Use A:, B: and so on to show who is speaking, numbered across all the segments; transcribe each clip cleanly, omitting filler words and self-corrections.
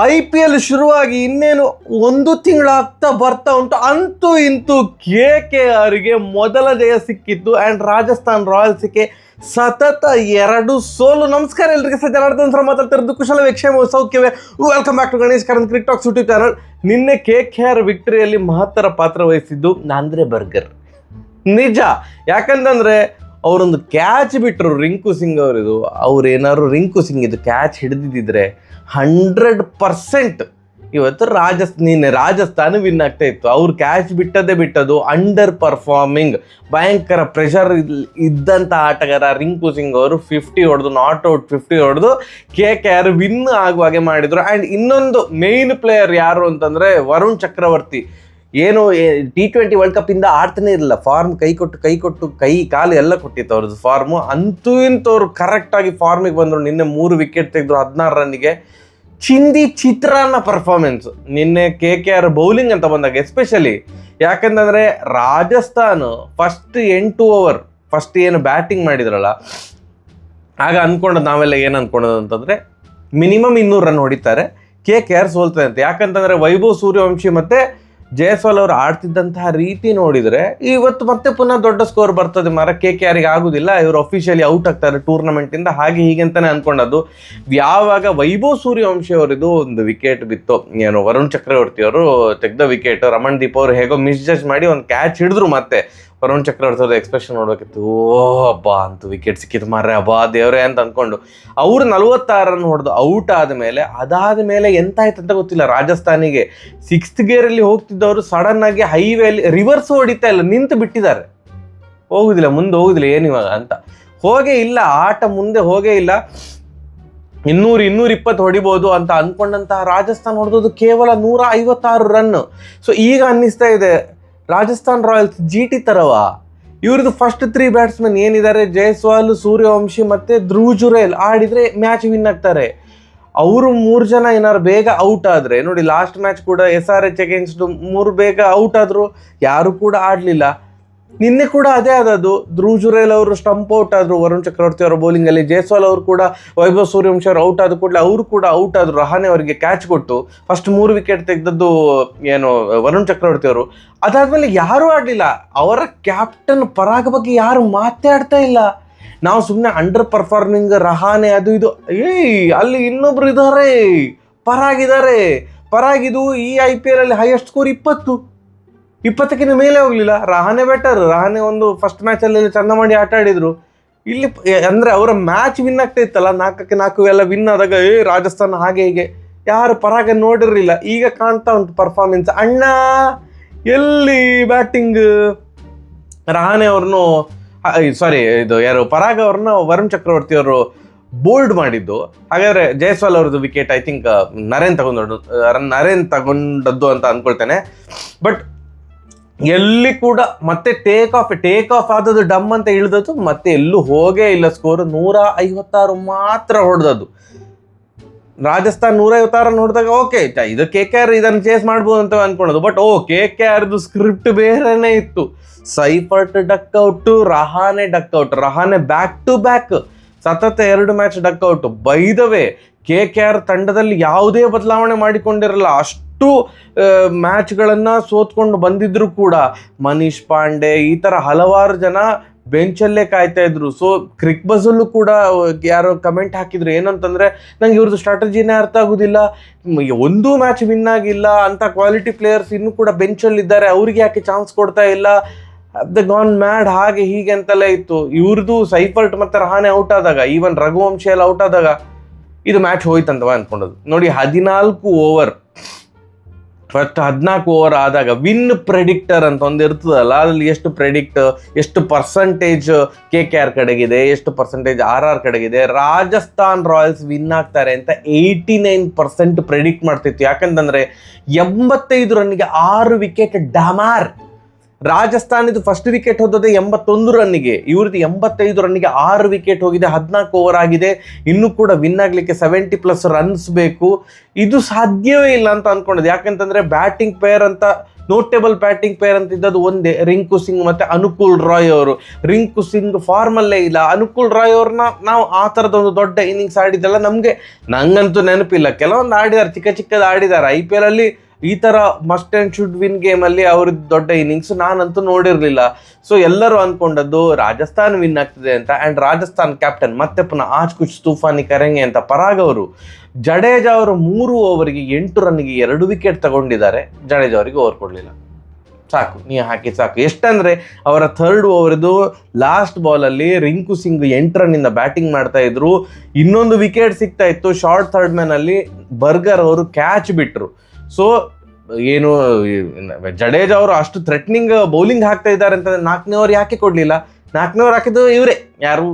A: IPL ಶುರುವಾಗಿ ಇನ್ನೇನು ಒಂದು ತಿಂಗಳಾಗ್ತಾ ಬರ್ತಾ ಉಂಟು. ಅಂತೂ ಇಂತೂ KKRಗೆ ಮೊದಲ ಜಯ ಸಿಕ್ಕಿತ್ತು ಆ್ಯಂಡ್ ರಾಜಸ್ಥಾನ್ ರಾಯಲ್ಸ್ಗೆ ಸತತ 2 ಸೋಲು. ನಮಸ್ಕಾರ ಎಲ್ರಿಗೆ, ಜನಾರ್ದನ್ ಸರ್ ಮಾತಾಡ್ತಿರೋದು. ಕುಶಲವೇ, ಕ್ಷೇಮ, ಸೌಖ್ಯವೇ? Welcome back to Ganesh Karanth cricket talks YouTube channel. ನಿನ್ನೆ KKR ವಿಕ್ಟರಿಯಲ್ಲಿ ಮಹತ್ತರ ಪಾತ್ರ ವಹಿಸಿದ್ದು ನಾಂದ್ರೆ ಬರ್ಗರ್. ನಿಜ, ಯಾಕಂತಂದರೆ ಅವರೊಂದು ಕ್ಯಾಚ್ ಬಿಟ್ಟರು ರಿಂಕು ಸಿಂಗ್ ಅವರಿದು. ಅವ್ರೇನಾದ್ರು ರಿಂಕು ಸಿಂಗ್ ಇದು ಕ್ಯಾಚ್ ಹಿಡಿದಿದ್ದರೆ 100% ಇವತ್ತು ರಾಜಸ್ಥಾನ ವಿನ್ ಆಗ್ತಾ ಇತ್ತು. ಅವ್ರು ಕ್ಯಾಚ್ ಬಿಟ್ಟದ್ದು ಅಂಡರ್ ಪರ್ಫಾರ್ಮಿಂಗ್, ಭಯಂಕರ ಪ್ರೆಷರ್ ಇದ್ದಂಥ ಆಟಗಾರ ರಿಂಕು ಸಿಂಗ್ ಅವರು 50 ಹೊಡೆದು, ನಾಟ್ ಔಟ್ 50 ಹೊಡೆದು KKR ವಿನ್ ಆಗುವಾಗೆ ಮಾಡಿದರು. ಆ್ಯಂಡ್ ಇನ್ನೊಂದು ಮೇಯ್ನ್ ಪ್ಲೇಯರ್ ಯಾರು ಅಂತಂದರೆ ವರುಣ್ ಚಕ್ರವರ್ತಿ. ಏನು T20 ವರ್ಲ್ಡ್ ಕಪ್ಪಿಂದ ಆಡ್ತಾನೆ ಇರಲಿಲ್ಲ, ಫಾರ್ಮ್ ಕೈ ಕಾಲು ಎಲ್ಲ ಕೊಟ್ಟಿತ್ತು ಅವ್ರದ್ದು ಫಾರ್ಮು. ಅಂತೂ ಇಂಥವ್ರು ಕರೆಕ್ಟಾಗಿ ಫಾರ್ಮಿಗೆ ಬಂದರು. ನಿನ್ನೆ 3 ವಿಕೆಟ್ ತೆಗೆದ್ರು 16 ರನ್ನಿಗೆ. ಚಿತ್ರಾನ್ನ ಪರ್ಫಾರ್ಮೆನ್ಸ್ ನಿನ್ನೆ KKR ಬೌಲಿಂಗ್ ಅಂತ ಬಂದಾಗ ಎಸ್ಪೆಷಲಿ. ಯಾಕಂತಂದರೆ ರಾಜಸ್ಥಾನ್ ಫಸ್ಟ್ 8 ಓವರ್ ಫಸ್ಟ್ ಏನು ಬ್ಯಾಟಿಂಗ್ ಮಾಡಿದ್ರಲ್ಲ, ಆಗ ಅಂದ್ಕೊಂಡದ್ದು ನಾವೆಲ್ಲ ಏನು ಅಂದ್ಕೊಂಡದ್ದು ಅಂತಂದರೆ ಮಿನಿಮಮ್ 200 ರನ್ ಹೊಡಿತಾರೆ, KKR ಸೋಲ್ತದೆ ಅಂತ. ಯಾಕಂತಂದರೆ ವೈಭವ್ ಸೂರ್ಯವಂಶಿ ಮತ್ತು ಜೈಸ್ವಾಲ್ ಅವರು ಆಡ್ತಿದ್ದಂತಹ ರೀತಿ ನೋಡಿದರೆ ಇವತ್ತು ಮತ್ತೆ ಪುನಃ ದೊಡ್ಡ ಸ್ಕೋರ್ ಬರ್ತದೆ ಮಾರ, KKRಗೆ ಆಗೋದಿಲ್ಲ, ಇವರು ಅಫಿಷಿಯಲಿ ಔಟ್ ಆಗ್ತಾರೆ ಟೂರ್ನಮೆಂಟಿಂದ, ಹಾಗೆ ಹೀಗೆ ಅಂತಲೇ ಅಂದ್ಕೊಂಡದ್ದು. ಯಾವಾಗ ವೈಭವ್ ಸೂರ್ಯವಂಶಿ ಅವರಿದು ಒಂದು ವಿಕೆಟ್ ಬಿತ್ತು, ಏನು ವರುಣ್ ಚಕ್ರವರ್ತಿ ಅವರು ತೆಗೆದ ವಿಕೆಟ್, ರಮಣ್ ದೀಪ್ ಅವರು ಹೇಗೋ ಮಿಸ್ಜಡ್ಜ್ ಮಾಡಿ ಒಂದು ಕ್ಯಾಚ್ ಹಿಡಿದ್ರು. ಮತ್ತೆ ವರುಣ್ ಚಕ್ರವರ್ತಿ ಅವ್ರದ್ದು ಎಕ್ಸ್ಪ್ರೆಷನ್ ನೋಡ್ಬೇಕಿತ್ತು, ಓ ಹಬ್ಬಾ ಅಂತೂ ವಿಕೆಟ್ ಸಿಕ್ಕಿತ್ತು ಮಾರ್ರೆ, ಹಬ್ಬಾ ದೇವ್ರೆ ಅಂತ ಅಂದ್ಕೊಂಡು. ಅವರು 46 ರನ್ ಹೊಡೆದು ಔಟ್ ಅದಾದ ಮೇಲೆ ಎಂತ ಆಯ್ತು ಅಂತ ಗೊತ್ತಿಲ್ಲ. ರಾಜಸ್ಥಾನಿಗೆ 6th ಗೇರಲ್ಲಿ ಹೋಗ್ತಿದ್ದವರು ಸಡನ್ ಆಗಿ ಹೈವೇಲಿ ರಿವರ್ಸ್ ಹೊಡಿತಾ ಇಲ್ಲ, ನಿಂತು ಬಿಟ್ಟಿದ್ದಾರೆ. ಮುಂದೆ ಹೋಗುದಿಲ್ಲ ಏನಿವಾಗ ಅಂತ ಹೋಗೇ ಇಲ್ಲ, ಆಟ ಮುಂದೆ ಹೋಗೇ ಇಲ್ಲ. 200-220 ಹೊಡಿಬೋದು ಅಂತ ಅಂದ್ಕೊಂಡಂತಹ ರಾಜಸ್ಥಾನ್ ಹೊಡೆದದ್ದು ಕೇವಲ 156 ರನ್. ಸೊ ಈಗ ಅನ್ನಿಸ್ತಾ ಇದೆ ರಾಜಸ್ಥಾನ್ ರಾಯಲ್ಸ್ GT ತರವಾ. ಇವ್ರದ್ದು ಫಸ್ಟ್ 3 ಬ್ಯಾಟ್ಸ್ಮನ್ ಏನಿದ್ದಾರೆ, ಜೈಸ್ವಾಲ್, ಸೂರ್ಯವಂಶಿ ಮತ್ತು ಧ್ರುವ್ ಜುರೇಲ್ ಆಡಿದರೆ ಮ್ಯಾಚ್ ವಿನ್ ಆಗ್ತಾರೆ. ಅವರು 3 ಜನ ಏನಾದ್ರು ಬೇಗ ಔಟ್ ಆದರೆ, ನೋಡಿ ಲಾಸ್ಟ್ ಮ್ಯಾಚ್ ಕೂಡ SRH ಅಗೇನ್ಸ್ಟ್ 3 ಬೇಗ ಔಟ್ ಆದರು, ಯಾರು ಕೂಡ ಆಡಲಿಲ್ಲ. ನಿನ್ನೆ ಕೂಡ ಅದೇ ಆದದ್ದು. ಧ್ರುವ್ ಜುರೇಲ್ ಅವರು ಸ್ಟಂಪ್ ಔಟ್ ಆದರು ವರುಣ್ ಚಕ್ರವರ್ತಿ ಅವರ ಬೌಲಿಂಗಲ್ಲಿ. ಜೈಸ್ವಾಲ್ ಅವರು ಕೂಡ ವೈಭವ್ ಸೂರ್ಯವಂಶಿ ಅವರು ಔಟ್ ಆದ ಕೂಡಲೇ ಅವರು ಕೂಡ ಔಟ್ ಆದರು. ರಹಾನೆ ಅವರಿಗೆ ಕ್ಯಾಚ್ ಕೊಟ್ಟು ಫಸ್ಟ್ 3 ವಿಕೆಟ್ ತೆಗೆದದ್ದು ಏನು ವರುಣ್ ಚಕ್ರವರ್ತಿ ಅವರು. ಅದಾದಮೇಲೆ ಯಾರೂ ಆಡಲಿಲ್ಲ. ಅವರ ಕ್ಯಾಪ್ಟನ್ ಪರಾಗ್ ಬಗ್ಗೆ ಯಾರು ಮಾತಾಡ್ತಾ ಇಲ್ಲ. ನಾವು ಸುಮ್ಮನೆ ಅಂಡರ್ ಪರ್ಫಾರ್ಮಿಂಗ್ ರಹಾನೆ ಅದು ಇದು, ಅಲ್ಲಿ ಇನ್ನೊಬ್ರು ಇದ್ದಾರೆ, ಪರಾಗಿದು ಈ IPL ಅಲ್ಲಿ ಹೈಯೆಸ್ಟ್ ಸ್ಕೋರ್ 20ಕ್ಕಿಂತ ಮೇಲೆ ಹೋಗಲಿಲ್ಲ. ರಹಾನೆ ಬೆಟರ್, ರಹಾನೆ ಒಂದು ಫಸ್ಟ್ ಮ್ಯಾಚಲ್ಲಿ ಚೆಂದ ಮಾಡಿ ಆಟ ಆಡಿದರು. ಇಲ್ಲಿ ಅಂದರೆ ಅವರ ಮ್ಯಾಚ್ ವಿನ್ ಆಗ್ತಾ ಇತ್ತಲ್ಲ, 4-4 ಎಲ್ಲ ವಿನ್ ಆದಾಗ ರಾಜಸ್ಥಾನ ಹಾಗೆ ಹೀಗೆ ಯಾರು ಪರಾಗ ನೋಡಿರಲಿಲ್ಲ. ಈಗ ಕಾಣ್ತಾ ಉಂಟು ಪರ್ಫಾರ್ಮೆನ್ಸ್. ಅಣ್ಣ ಎಲ್ಲಿ ಬ್ಯಾಟಿಂಗ್, ರಹಾನೆ ಅವ್ರನ್ನು ಇದು ಯಾರು ಪರಾಗ್ ಅವ್ರನ್ನ ವರುಣ್ ಚಕ್ರವರ್ತಿ ಅವರು ಬೋಲ್ಡ್ ಮಾಡಿದ್ದು. ಹಾಗಾದರೆ ಜೈಸ್ವಾಲ್ ಅವ್ರದ್ದು ವಿಕೆಟ್ ಐ ಥಿಂಕ್ ನರೇನ್ ತಗೊಂಡದ್ದು ಅಂತ ಅಂದ್ಕೊಳ್ತೇನೆ. ಬಟ್ ಎಲ್ಲಿ ಕೂಡ ಮತ್ತೆ ಟೇಕ್ ಆಫ್ ಆದದ್ದು, ಡಮ್ ಅಂತ ಇಳಿದದ್ದು, ಮತ್ತೆ ಎಲ್ಲೂ ಹೋಗೇ ಇಲ್ಲ. ಸ್ಕೋರ್ 156 ಮಾತ್ರ ಹೊಡೆದದ್ದು. ರಾಜಸ್ಥಾನ್ 156 ರನ್ ಹೊಡೆದಾಗ ಓಕೆ, ಇದು KKR ಇದನ್ನು ಚೇಸ್ ಮಾಡ್ಬೋದು ಅಂತ ಅಂದ್ಕೊಳ್ಳೋದು. ಬಟ್ KKRದು ಸ್ಕ್ರಿಪ್ಟ್ ಬೇರೆನೇ ಇತ್ತು. Seifert duck out, Rahane duck out, Rahane back to back ಸತತ 2 match duck out. By the way KKR ತಂಡದಲ್ಲಿ ಯಾವುದೇ ಬದಲಾವಣೆ ಮಾಡಿಕೊಂಡಿರಲ್ಲ. ಅಷ್ಟು ಮ್ಯಾಚ್ಗಳನ್ನು ಸೋತ್ಕೊಂಡು ಬಂದಿದ್ರು ಕೂಡ ಮನೀಶ್ ಪಾಂಡೆ ಈ ಥರ ಹಲವಾರು ಜನ ಬೆಂಚಲ್ಲೇ ಕಾಯ್ತಾ ಇದ್ರು. ಸೊ ಕ್ರಿಕ್ ಬಸ್ಸಲ್ಲೂ ಕೂಡ ಯಾರೋ ಕಮೆಂಟ್ ಹಾಕಿದ್ರು ಏನಂತಂದರೆ, ನಂಗೆ ಇವ್ರದ್ದು ಸ್ಟ್ರಾಟಜಿನೇ ಅರ್ಥ ಆಗೋದಿಲ್ಲ, ಒಂದೂ ಮ್ಯಾಚ್ ವಿನ್ ಆಗಿಲ್ಲ ಅಂತ ಕ್ವಾಲಿಟಿ ಪ್ಲೇಯರ್ಸ್ ಇನ್ನೂ ಕೂಡ ಬೆಂಚಲ್ಲಿದ್ದಾರೆ, ಅವ್ರಿಗೆ ಯಾಕೆ ಚಾನ್ಸ್ ಕೊಡ್ತಾ ಇಲ್ಲ, ದ ಗಾನ್ ಮ್ಯಾಡ್ ಹಾಗೆ ಹೀಗೆ ಅಂತೆಲ್ಲ ಇತ್ತು. ಇವ್ರದ್ದು ಸೈಫರ್ಟ್ ಮತ್ತು ರಹಾನೆ ಔಟ್ ಆದಾಗ, ಈವನ್ ರಘುವಂಶಿ ಎಲ್ಲ ಔಟ್ ಆದಾಗ ಇದು ಮ್ಯಾಚ್ ಹೋಯ್ತಂತವ ಅಂದ್ಕೊಂಡದ್ದು. ನೋಡಿ 14 ಓವರ್ ಫಸ್ಟ್ 14 ಓವರ್ ಆದಾಗ ವಿನ್ ಪ್ರೆಡಿಕ್ಟರ್ ಅಂತ ಒಂದು ಇರ್ತದಲ್ಲ, ಅದ್ರಲ್ಲಿ ಎಷ್ಟು ಪರ್ಸೆಂಟೇಜ್ KKR ಕಡೆಗಿದೆ, ಎಷ್ಟು ಪರ್ಸೆಂಟೇಜ್ RR ಕಡೆಗಿದೆ. ರಾಜಸ್ಥಾನ್ ರಾಯಲ್ಸ್ ವಿನ್ ಆಗ್ತಾರೆ ಅಂತ 89% ಪ್ರೆಡಿಕ್ಟ್ ಮಾಡ್ತಿತ್ತು. ಯಾಕಂತಂದರೆ 85 ರನ್ನಿಗೆ 6 ವಿಕೆಟ್ ಡಮಾರ್. ರಾಜಸ್ಥಾನದ ಫಸ್ಟ್ ವಿಕೆಟ್ ಹೋದದೆ 81 ರನ್ನಿಗೆ, ಇವ್ರದ್ದು 85 ರನ್ನಿಗೆ 6 ವಿಕೆಟ್ ಹೋಗಿದೆ. 14 ಓವರ್ ಆಗಿದೆ, ಇನ್ನೂ ಕೂಡ ವಿನ್ ಆಗಲಿಕ್ಕೆ 70+ ರನ್ಸ್ ಬೇಕು. ಇದು ಸಾಧ್ಯವೇ ಇಲ್ಲ ಅಂತ ಅಂದ್ಕೊಂಡಿದ್ದೆ. ಯಾಕಂತಂದರೆ ಬ್ಯಾಟಿಂಗ್ ಪೇರ್ ಅಂತ ನೋಟೇಬಲ್ ಬ್ಯಾಟಿಂಗ್ ಪೇರ್ ಅಂತ ಇದ್ದದ್ದು ಒಂದೇ, ರಿಂಕು ಸಿಂಗ್ ಮತ್ತೆ ಅನುಕೂಲ್ ರಾಯ್ ಅವರು. ರಿಂಕು ಸಿಂಗ್ ಫಾರ್ಮಲ್ಲೇ ಇಲ್ಲ, ಅನುಕೂಲ್ ರಾಯ್ ಅವ್ರನ್ನ ನಾವು ಆ ಥರದ ಒಂದು ದೊಡ್ಡ ಇನ್ನಿಂಗ್ಸ್ ಆಡಿದ್ದೆಲ್ಲ ನಂಗಂತೂ ನೆನಪಿಲ್ಲ. ಕೆಲವೊಂದು ಆಡಿದ್ದಾರೆ, ಚಿಕ್ಕದು ಆಡಿದ್ದಾರೆ. IPL ಅಲ್ಲಿ ಈ ಥರ ಮಸ್ಟ್ ಆ್ಯಂಡ್ ಶುಡ್ ವಿನ್ ಗೇಮಲ್ಲಿ ಅವ್ರದ್ದು ದೊಡ್ಡ ಇನ್ನಿಂಗ್ಸ್ ನಾನಂತೂ ನೋಡಿರಲಿಲ್ಲ. ಸೊ ಎಲ್ಲರೂ ಅಂದ್ಕೊಂಡದ್ದು ರಾಜಸ್ಥಾನ್ ವಿನ್ ಆಗ್ತದೆ ಅಂತ. ಆ್ಯಂಡ್ ರಾಜಸ್ಥಾನ್ ಕ್ಯಾಪ್ಟನ್ ಮತ್ತೆ ಪುನಃ ಆಜ್ ಕುಚ್ ತೂಫಾನಿ ಕರೆಂಗೆ ಅಂತ ಪರಾಗ್ ಅವರು, ಜಡೇಜಾ ಅವರು 3 ಓವರಿಗೆ 8 ರನ್ನಿಗೆ 2 ವಿಕೆಟ್ ತಗೊಂಡಿದ್ದಾರೆ. ಜಡೇಜಾ ಅವರಿಗೆ ಓವರ್ ಕೊಡಲಿಲ್ಲ. ಸಾಕು, ನೀವು ಹಾಕಿ ಸಾಕು. ಎಷ್ಟಂದರೆ ಅವರ 3rd ಓವರ್ದು ಲಾಸ್ಟ್ ಬಾಲಲ್ಲಿ ರಿಂಕು ಸಿಂಗ್ 8 ರನ್ನಿಂದ ಬ್ಯಾಟಿಂಗ್ ಮಾಡ್ತಾ ಇದ್ರು. ಇನ್ನೊಂದು ವಿಕೆಟ್ ಸಿಗ್ತಾ ಇತ್ತು. ಶಾರ್ಟ್ ಥರ್ಡ್ ಮ್ಯಾನಲ್ಲಿ ಬರ್ಗರ್ ಅವರು ಕ್ಯಾಚ್ ಬಿಟ್ಟರು. ಸೊ ಏನು ಜಡೇಜಾ ಅವರು ಅಷ್ಟು ಥ್ರೆಟ್ನಿಂಗ್ ಬೌಲಿಂಗ್ ಹಾಕ್ತಾ ಇದ್ದಾರೆ ಅಂತಂದ್ರೆ 4ನೇ ಓವರ್ ಯಾಕೆ ಕೊಡಲಿಲ್ಲ? 4ನೇ ಓವರ್ ಹಾಕಿದ್ದು ಇವರೇ, ಯಾರು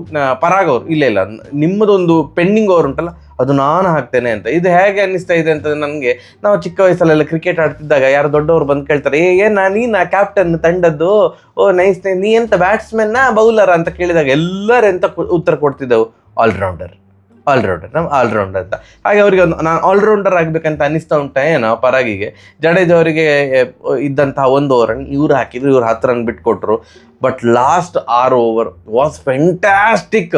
A: ಪರಾಗ್ ಅವರು. ಇಲ್ಲ ನಿಮ್ಮದೊಂದು ಪೆಂಡಿಂಗ್ ಓವರ್ ಉಂಟಲ್ಲ, ಅದು ನಾನು ಹಾಕ್ತೇನೆ ಅಂತ. ಇದು ಹೇಗೆ ಅನ್ನಿಸ್ತಾ ಇದೆ ಅಂತಂದ್ರೆ ನನಗೆ, ನಾವು ಚಿಕ್ಕ ವಯಸ್ಸಲ್ಲೆಲ್ಲ ಕ್ರಿಕೆಟ್ ಆಡ್ತಿದ್ದಾಗ ಯಾರು ದೊಡ್ಡವರು ಬಂದು ಕೇಳ್ತಾರೆ, ನೀನು ಕ್ಯಾಪ್ಟನ್ ತಂಡದ್ದು, ಓ ನೈಸ್, ನೀ ಎಂತ ಬ್ಯಾಟ್ಸ್ಮನ್ನ ಬೌಲರ್ ಅಂತ ಕೇಳಿದಾಗ ಎಲ್ಲರೂ ಎಂತ ಉತ್ತರ ಕೊಡ್ತಿದ್ದೆವು, ಆಲ್ರೌಂಡರ್ ನಮ್ಮ ಆಲ್ರೌಂಡರ್ ಅಂತ. ಹಾಗೆ ಅವರಿಗೆ ನಾನು ಆಲ್ರೌಂಡರ್ ಆಗಬೇಕಂತ ಅನ್ನಿಸ್ತಾ ಉಂಟಾ ಏನೋ ಪರಾಗಿಗೆ. ಜಡೇಜಾ ಅವರಿಗೆ ಇದ್ದಂತಹ 1 ಓವರನ್ನು ಇವ್ರು ಹಾಕಿದ್ರು, ಇವ್ರು 10 ರನ್ ಬಿಟ್ಕೊಟ್ರು. But last 6 over was fantastic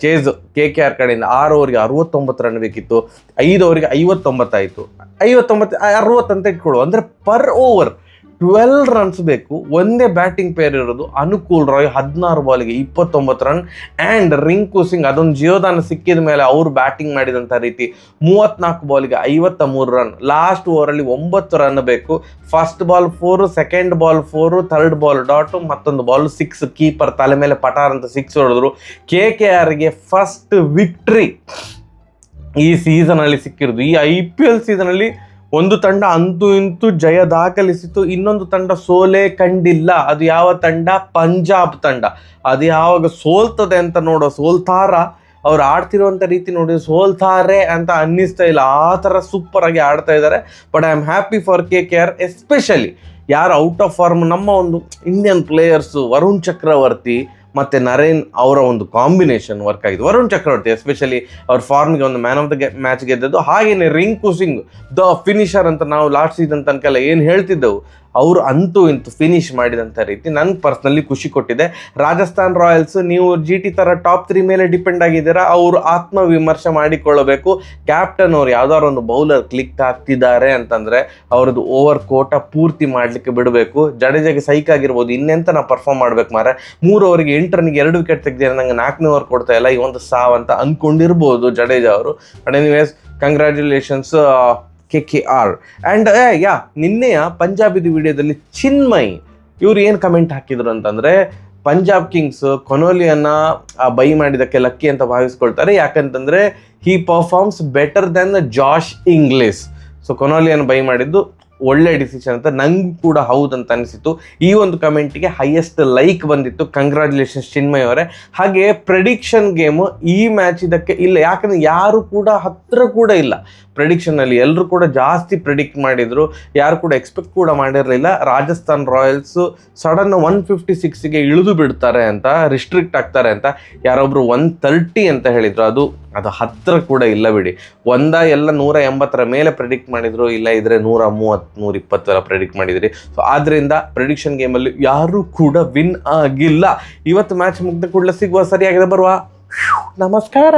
A: chase KKR ಕಡೆಯಿಂದ. 6 ಓವರ್ಗೆ 69 ರನ್ ಬೇಕಿತ್ತು, 5 ಓವರಿಗೆ 59 ಆಯಿತು. 60 ಅಂತ ಇಟ್ಕೊಳ್ಳು, ಅಂದರೆ ಪರ್ ಓವರ್ 12 ರನ್ಸ್ ಬೇಕು. ಒಂದೇ ಬ್ಯಾಟಿಂಗ್ ಪೇರ್ ಇರೋದು. ಅನುಕೂಲ್ ರಾಯ್ 16 ಬಾಲಿಗೆ 29 ರನ್. ಆ್ಯಂಡ್ ರಿಂಕು ಸಿಂಗ್ ಅದೊಂದು ಜಿಯೋದಾನ ಸಿಕ್ಕಿದ ಮೇಲೆ ಅವರು ಬ್ಯಾಟಿಂಗ್ ಮಾಡಿದಂಥ ರೀತಿ 34 ಬಾಲಿಗೆ 53 ರನ್. ಲಾಸ್ಟ್ ಓವರಲ್ಲಿ 9 ರನ್ ಬೇಕು. First ball 4, second ball 4, third ball dot, ಮತ್ತೊಂದು ಬಾಲ್ 6. ಕೀಪರ್ ತಲೆ ಮೇಲೆ ಪಟಾರ್ ಅಂತ 6 ಹೊಡೆದ್ರು. KKRಗೆ ಫಸ್ಟ್ ವಿಕ್ಟ್ರಿ ಈ ಸೀಸನಲ್ಲಿ ಸಿಕ್ಕಿರೋದು. ಈ IPL ಸೀಸನಲ್ಲಿ ಒಂದು ತಂಡ ಅಂತೂ ಇಂತೂ ಜಯ ದಾಖಲಿಸಿತು, ಇನ್ನೊಂದು ತಂಡ ಸೋಲೆ ಕಂಡಿಲ್ಲ. ಅದು ಯಾವ ತಂಡ? ಪಂಜಾಬ್ ತಂಡ. ಅದು ಯಾವಾಗ ಸೋಲ್ತದೆ ಅಂತ ನೋಡೋ, ಸೋಲ್ತಾರ ಅವ್ರು ಆಡ್ತಿರುವಂಥ ರೀತಿ ನೋಡಿ ಸೋಲ್ತಾರೆ ಅಂತ ಅನ್ನಿಸ್ತಾ ಇಲ್ಲ. ಆ ಥರ ಸೂಪರಾಗಿ ಆಡ್ತಾ ಇದ್ದಾರೆ. But I am happy for KKR, especially ಯಾರು ಔಟ್ ಆಫ್ ಫಾರ್ಮ್, ನಮ್ಮ ಒಂದು ಇಂಡಿಯನ್ ಪ್ಲೇಯರ್ಸು ವರುಣ್ ಚಕ್ರವರ್ತಿ ಮತ್ತು ನರೇನ್ ಅವರ ಒಂದು ಕಾಂಬಿನೇಷನ್ ವರ್ಕ್ ಆಗಿದೆ. ವರುಣ್ ಚಕ್ರವರ್ತಿ ಎಸ್ಪೆಷಲಿ ಅವ್ರ ಫಾರ್ಮ್ಗೆ ಒಂದು ಮ್ಯಾನ್ ಆಫ್ ದ ಮ್ಯಾಚ್ ಗೆದ್ದದ್ದು. ಹಾಗೆಯೇ ರಿಂಕು ಸಿಂಗ್ ದ ಫಿನಿಷರ್ ಅಂತ ನಾವು ಲಾಸ್ಟ್ ಸೀಸನ್ ತನಕ ಏನು ಹೇಳ್ತಿದ್ದೆವು, ಅವರು ಅಂತೂ ಇಂತೂ ಫಿನಿಶ್ ಮಾಡಿದಂಥ ರೀತಿ ನನಗೆ ಪರ್ಸ್ನಲಿ ಖುಷಿ ಕೊಟ್ಟಿದೆ. ರಾಜಸ್ಥಾನ್ ರಾಯಲ್ಸ್, ನೀವು GT ಥರ ಟಾಪ್ 3 ಮೇಲೆ ಡಿಪೆಂಡ್ ಆಗಿದ್ದೀರಾ. ಅವರು ಆತ್ಮವಿಮರ್ಶೆ ಮಾಡಿಕೊಳ್ಳಬೇಕು. ಕ್ಯಾಪ್ಟನ್ ಅವ್ರು ಯಾವ್ದಾದ್ರು ಒಂದು ಬೌಲರ್ ಕ್ಲಿಕ್ ಆಗ್ತಿದ್ದಾರೆ ಅಂತಂದರೆ ಅವ್ರದ್ದು ಓವರ್ ಕೋಟ ಪೂರ್ತಿ ಮಾಡಲಿಕ್ಕೆ ಬಿಡಬೇಕು. ಜಡೇಜಾಗೆ ಸೈಕ್ ಆಗಿರ್ಬೋದು, ಇನ್ನೆಂತ ನಾವು ಪರ್ಫಾರ್ಮ್ ಮಾಡ್ಬೇಕು ಮಾರೆ. 3 ಓವರಿಗೆ 8 ರನ್ನಿಗೆ 2 ವಿಕೆಟ್ ತೆಗೆದಿದ್ದಾರೆ, ನಂಗೆ 4ನೇ ಓವರ್ ಕೊಡ್ತಾ ಇಲ್ಲ, ಈ ಒಂದು ಸಾವು ಅಂತ ಅಂದ್ಕೊಂಡಿರ್ಬೋದು ಜಡೇಜಾ ಅವರು. But anyways, congratulations KKR. And ನಿನ್ನೆಯ ಪಂಜಾಬಿದು ವಿಡಿಯೋದಲ್ಲಿ ಚಿನ್ಮಯ್ ಇವ್ರು ಏನು ಕಮೆಂಟ್ ಹಾಕಿದ್ರು ಅಂತಂದರೆ, ಪಂಜಾಬ್ ಕಿಂಗ್ಸ್ ಕೊನೋಲಿಯನ್ನ ಬೈ ಮಾಡಿದ್ದಕ್ಕೆ ಲಕ್ಕಿ ಅಂತ ಭಾವಿಸ್ಕೊಳ್ತಾರೆ. ಯಾಕಂತಂದರೆ he performs better than Josh Inglis. So ಕೊನೋಲಿಯನ್ ಬೈ ಮಾಡಿದ್ದು ಒಳ್ಳೆ ಡಿಸಿಷನ್ ಅಂತ ನಂಗೆ ಕೂಡ ಹೌದಂತ ಅನಿಸಿತು. ಈ ಒಂದು ಕಮೆಂಟಿಗೆ ಹೈಯೆಸ್ಟ್ ಲೈಕ್ ಬಂದಿತ್ತು. ಕಂಗ್ರ್ಯಾಚುಲೇಷನ್ಸ್ ಚಿನ್ಮಯ್ ಅವರೇ. ಹಾಗೆ ಪ್ರೆಡಿಕ್ಷನ್ ಗೇಮು ಈ ಮ್ಯಾಚ್ ಇದಕ್ಕೆ ಇಲ್ಲ, ಯಾಕಂದರೆ ಯಾರು ಕೂಡ ಹತ್ತಿರ ಕೂಡ ಇಲ್ಲ ಪ್ರೆಡಿಕ್ಷನಲ್ಲಿ. ಎಲ್ಲರೂ ಕೂಡ ಜಾಸ್ತಿ ಪ್ರೆಡಿಕ್ಟ್ ಮಾಡಿದರು, ಯಾರು ಕೂಡ ಎಕ್ಸ್ಪೆಕ್ಟ್ ಕೂಡ ಮಾಡಿರಲಿಲ್ಲ ರಾಜಸ್ಥಾನ್ ರಾಯಲ್ಸು ಸಡನ್ 156ಗೆ ಇಳಿದು ಬಿಡ್ತಾರೆ ಅಂತ, ರಿಸ್ಟ್ರಿಕ್ಟ್ ಆಗ್ತಾರೆ ಅಂತ. ಯಾರೊಬ್ಬರು 130 ಅಂತ ಹೇಳಿದರು, ಅದು ಹತ್ತಿರ ಕೂಡ ಇಲ್ಲ ಬಿಡಿ. ಎಲ್ಲ 180 ಮೇಲೆ ಪ್ರೆಡಿಕ್ಟ್ ಮಾಡಿದ್ರು, ಇಲ್ಲ ಇದ್ರೆ 130, 120 ಪ್ರೆಡಿಕ್ಟ್ ಮಾಡಿದ್ರಿ. ಸೊ ಆದ್ದರಿಂದ ಪ್ರೆಡಿಕ್ಷನ್ ಗೇಮಲ್ಲಿ ಯಾರೂ ಕೂಡ ವಿನ್ ಆಗಿಲ್ಲ. ಇವತ್ತು ಮ್ಯಾಚ್ ಮುಗ್ದ ಕೂಡಲೇ ಸಿಗುವ, ಸರಿಯಾಗಿದೆ ಬರುವ. ನಮಸ್ಕಾರ.